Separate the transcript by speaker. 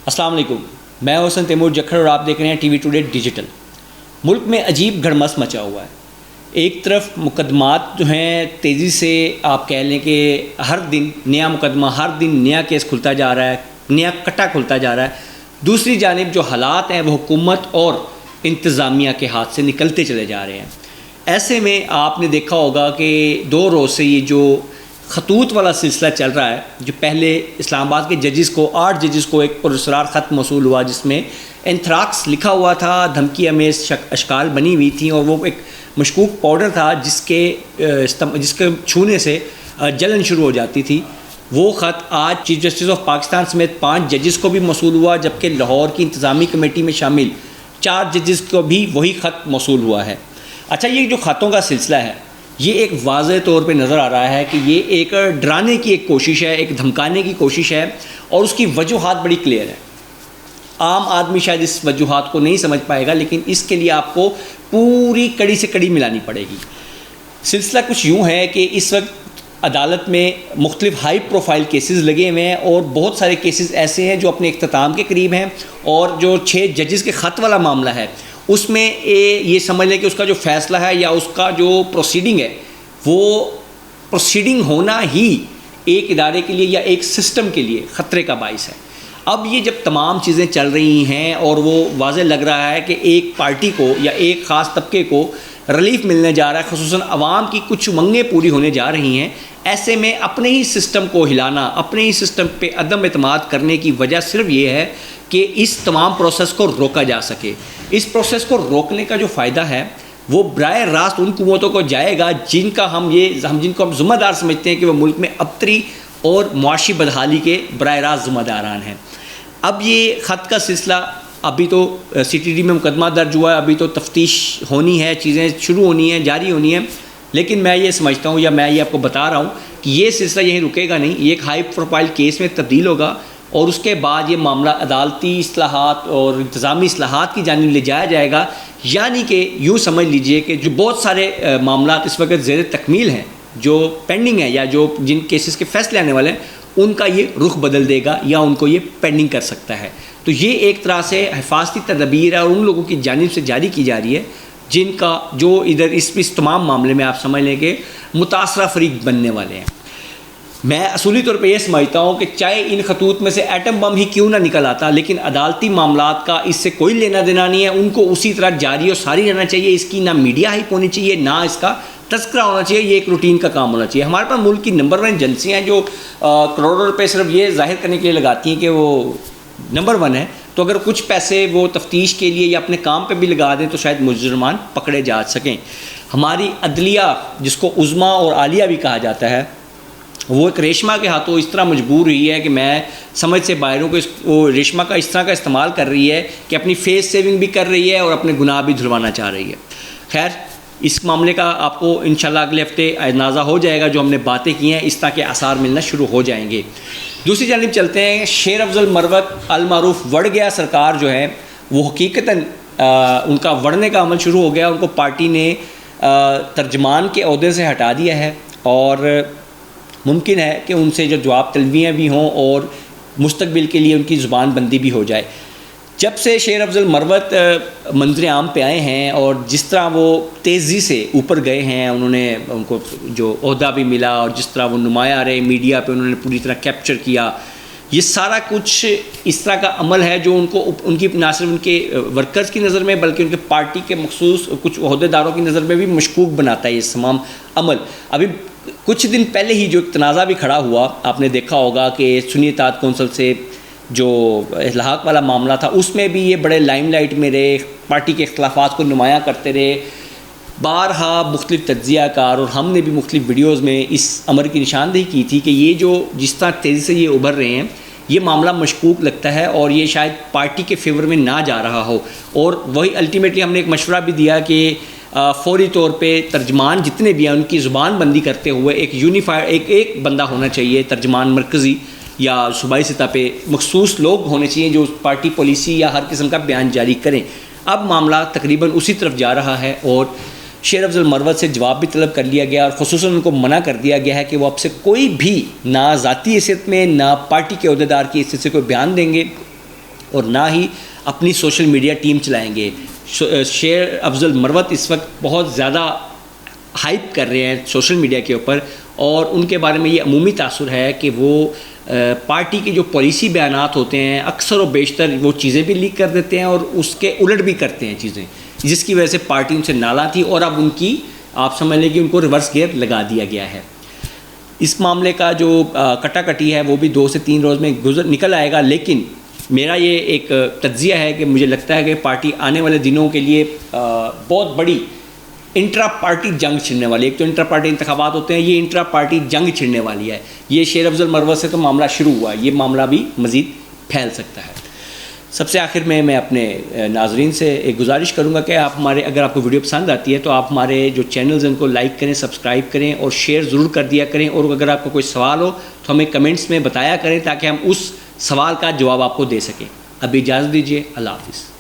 Speaker 1: अस्सलाम वालेकुम, मैं हुसैन तैमूर जखर और आप देख रहे हैं टीवी टुडे डिजिटल। मुल्क में अजीब गड़मस मचा हुआ है। एक तरफ मुकदमात जो हैं तेज़ी से आप कह लें कि हर दिन नया मुकदमा, हर दिन नया केस खुलता जा रहा है, नया कट्टा खुलता जा रहा है। दूसरी जानिब जो हालात हैं वो हुकूमत और इंतज़ामिया के हाथ से निकलते चले जा रहे हैं। ऐसे में आपने देखा होगा कि 2 रोज़ से ये जो खतूत वाला सिलसिला चल रहा है, जो पहले इस्लामाबाद के जजेस को 8 जजेस को एक पुरस्कार ख़त मौसूल हुआ जिसमें एंथ्राक्स लिखा हुआ था, धमकी अमेज़ अशकाल बनी हुई थी और वो एक मशकूक पाउडर था जिसके छूने से जलन शुरू हो जाती थी। वो ख़त आज चीफ जस्टिस ऑफ पाकिस्तान समेत 5 जजेस को भी मौसूल हुआ, जबकि लाहौर की इंतज़ामी कमेटी में शामिल 4 जजेस को भी वही ख़त मौसूल हुआ है। अच्छा, ये जो ख़तों का सिलसिला है ये एक वाज़ेह तौर पे नज़र आ रहा है कि ये एक डराने की एक कोशिश है, एक धमकाने की कोशिश है और उसकी वजूहात बड़ी क्लियर है। आम आदमी शायद इस वजूहात को नहीं समझ पाएगा, लेकिन इसके लिए आपको पूरी कड़ी से कड़ी मिलानी पड़ेगी। सिलसिला कुछ यूँ है कि इस वक्त अदालत में मुख्तलिफ हाई प्रोफाइल केसेस लगे हुए हैं और बहुत सारे केसेस ऐसे हैं जो अपने इख्तिताम के करीब हैं और जो 6 जजेस के ख़त वाला मामला है उसमें ये समझ लें कि उसका जो फ़ैसला है या उसका जो प्रोसीडिंग है वो प्रोसीडिंग होना ही एक इदारे के लिए या एक सिस्टम के लिए ख़तरे का बाइस है। अब ये जब तमाम चीज़ें चल रही हैं और वो वाज़ेह लग रहा है कि एक पार्टी को या एक ख़ास तबके को रिलीफ मिलने जा रहा है, ख़ुसूसन अवाम की कुछ उमंगें पूरी होने जा रही हैं, ऐसे में अपने ही सिस्टम को हिलाना, अपने ही सिस्टम पे अदम एतमाद करने की वजह सिर्फ ये है कि इस तमाम प्रोसेस को रोका जा सके। इस प्रोसेस को रोकने का जो फ़ायदा है वो बराह रास्त उन कुव्वतों को जाएगा जिनको हम ज़िम्मेदार समझते हैं कि वो मुल्क में अबतरी और मुआशी बदहाली के बराह रास्त ज़िम्मेदारान हैं। अब ये ख़त का सिलसिला अभी तो CTD में मुकदमा दर्ज हुआ है, अभी तो तफ्तीश होनी है, चीज़ें शुरू होनी हैं, जारी होनी है, लेकिन मैं ये समझता हूँ या मैं ये आपको बता रहा हूँ कि ये सिलसिला यहीं रुकेगा नहीं, ये एक हाई प्रोफाइल केस में तब्दील होगा और उसके बाद ये मामला अदालती इस्लाहात और इंतज़ामी इस्लाहात की जानिब ले जाया जाएगा। यानी कि यूँ समझ लीजिए कि जो बहुत सारे मामला इस वक्त ज़ेर तकमील हैं, जो पेंडिंग है या जो जिन केसेस के फ़ैसले आने वाले हैं, उनका ये रुख बदल देगा या उनको ये पेंडिंग कर सकता है। तो ये एक तरह से हिफाजती तदबीर है और उन लोगों की जानिब से जारी की जा रही है जिनका जो इधर इस तमाम मामले में आप समझ लें कि मुतासरा फरीक बनने वाले हैं। मैं असूली तौर पे ये समझता हूँ कि चाहे इन खतूत में से एटम बम ही क्यों ना निकल आता, लेकिन अदालती मामलात का इससे कोई लेना देना नहीं है, उनको उसी तरह जारी और सारी रहना चाहिए। इसकी ना मीडिया हाइप होनी चाहिए, ना इसका तस्करा होना चाहिए, ये एक रूटीन का काम होना चाहिए। हमारे पास मुल्क की नंबर 1 एजेंसियाँ जो करोड़ों रुपये सिर्फ ये जाहिर करने के लिए लगाती हैं कि वो नंबर 1 है, तो अगर कुछ पैसे वो तफ्तीश के लिए या अपने काम पे भी लगा दें तो शायद मुजरिमान पकड़े जा सकें। हमारी अदलिया, जिसको उज़्मा और आलिया भी कहा जाता है, वो एक रेशमा के हाथों इस तरह मजबूर हुई है कि मैं समझ से बाहर हूँ कि वो रेशमा का इस तरह का इस्तेमाल कर रही है कि अपनी फेस सेविंग भी कर रही है और अपने गुनाह भी धुलवाना चाह रही है। खैर, इस मामले का आपको इंशाल्लाह अगले हफ्ते अंदाज़ा हो जाएगा। जो हमने बातें की हैं इस तरह के आसार मिलना शुरू हो जाएंगे। दूसरी जानिब चलते हैं, शेर अफजल मरवत अल मारूफ वड़ गया सरकार जो है वो हकीकतन उनका वड़ने का अमल शुरू हो गया। उनको पार्टी ने तर्जमान के ओहदे से हटा दिया है और मुमकिन है कि उनसे जो जवाब तलबियाँ भी हों और मुस्तकबिल के लिए उनकी ज़ुबान बंदी भी हो जाए। जब से शेर अफजल मरवत मंजर आम पे आए हैं और जिस तरह वो तेज़ी से ऊपर गए हैं, उनको जो ओहदा भी मिला और जिस तरह वो नुमाया रहे मीडिया पे, उन्होंने पूरी तरह कैप्चर किया, ये सारा कुछ इस तरह का अमल है जो उनकी ना सिर्फ उनके वर्कर्स की नज़र में बल्कि उनके पार्टी के मखसूस कुछ ओहदेदारों की नज़र में भी मशकूक बनाता है ये तमाम अमल। अभी कुछ दिन पहले ही जो एक तनाज़ा भी खड़ा हुआ, आपने देखा होगा कि सुन्नी इत्तेहाद कौंसिल से जो इल्हाक वाला मामला था उसमें भी ये बड़े लाइमलाइट में रहे, पार्टी के इख्तिलाफ़ात को नुमायाँ करते रहे। बारहा मुख्तलिफ तज्ज़ियाकार और हमने भी मुख्तलिफ वीडियोज़ में इस अमर की निशानदेही की थी कि ये जो जिस तरह तेज़ी से ये उभर रहे हैं, ये मामला मशकूक लगता है और ये शायद पार्टी के फेवर में ना जा रहा हो। और वही अल्टीमेटली हमने एक मशवरा भी दिया कि फ़ौरी तौर पे तर्जमान जितने भी हैं उनकी ज़ुबान बंदी करते हुए एक यूनिफाइड एक बंदा होना चाहिए, तर्जमान मरकज़ी या सूबाई सतह पे मखसूस लोग होने चाहिए जो पार्टी पॉलिसी या हर किस्म का बयान जारी करें। अब मामला तकरीबन उसी तरफ जा रहा है और शेर अफजल मरवत से जवाब भी तलब कर लिया गया और ख़ुसूसन उनको मना कर दिया गया है कि वो अब से कोई भी ना ज़ाती हैसियत में ना पार्टी के अहदेदार की हैसियत से कोई बयान देंगे और ना ही अपनी सोशल मीडिया टीम चलाएंगे। शेर अफजल मरवत इस वक्त बहुत ज़्यादा हाइप कर रहे हैं सोशल मीडिया के ऊपर, और उनके बारे में ये अमूमी तासुर है कि वो पार्टी के जो पॉलिसी बयानात होते हैं अक्सर और बेशतर वो चीज़ें भी लीक कर देते हैं और उसके उलट भी करते हैं चीज़ें, जिसकी वजह से पार्टी उनसे नाला थी और अब उनकी आप समझ लें कि उनको रिवर्स गियर लगा दिया गया है। इस मामले का जो कटाकटी है वो भी 2 से 3 रोज़ में निकल आएगा, लेकिन मेरा ये एक तज्जिया है कि मुझे लगता है कि पार्टी आने वाले दिनों के लिए बहुत बड़ी इंट्रा पार्टी जंग छिड़ने वाली है। एक तो इंट्रा पार्टी इंतखाबात होते हैं, ये इंट्रा पार्टी जंग छिड़ने वाली है। ये शेर अफजल मरवत से तो मामला शुरू हुआ, ये मामला भी मज़ीद फैल सकता है। सबसे आखिर में मैं अपने नाजरीन से एक गुजारिश करूंगा कि आप हमारे, अगर आपको वीडियो पसंद आती है तो आप हमारे जो चैनल्स हैं उनको लाइक करें, सब्सक्राइब करें और शेयर ज़रूर कर दिया करें, और अगर आपको कोई सवाल हो तो हमें कमेंट्स में बताया करें ताकि हम उस सवाल का जवाब आपको दे सकें। अभी इजाज़त दीजिए, अल्लाह हाफ़िज़।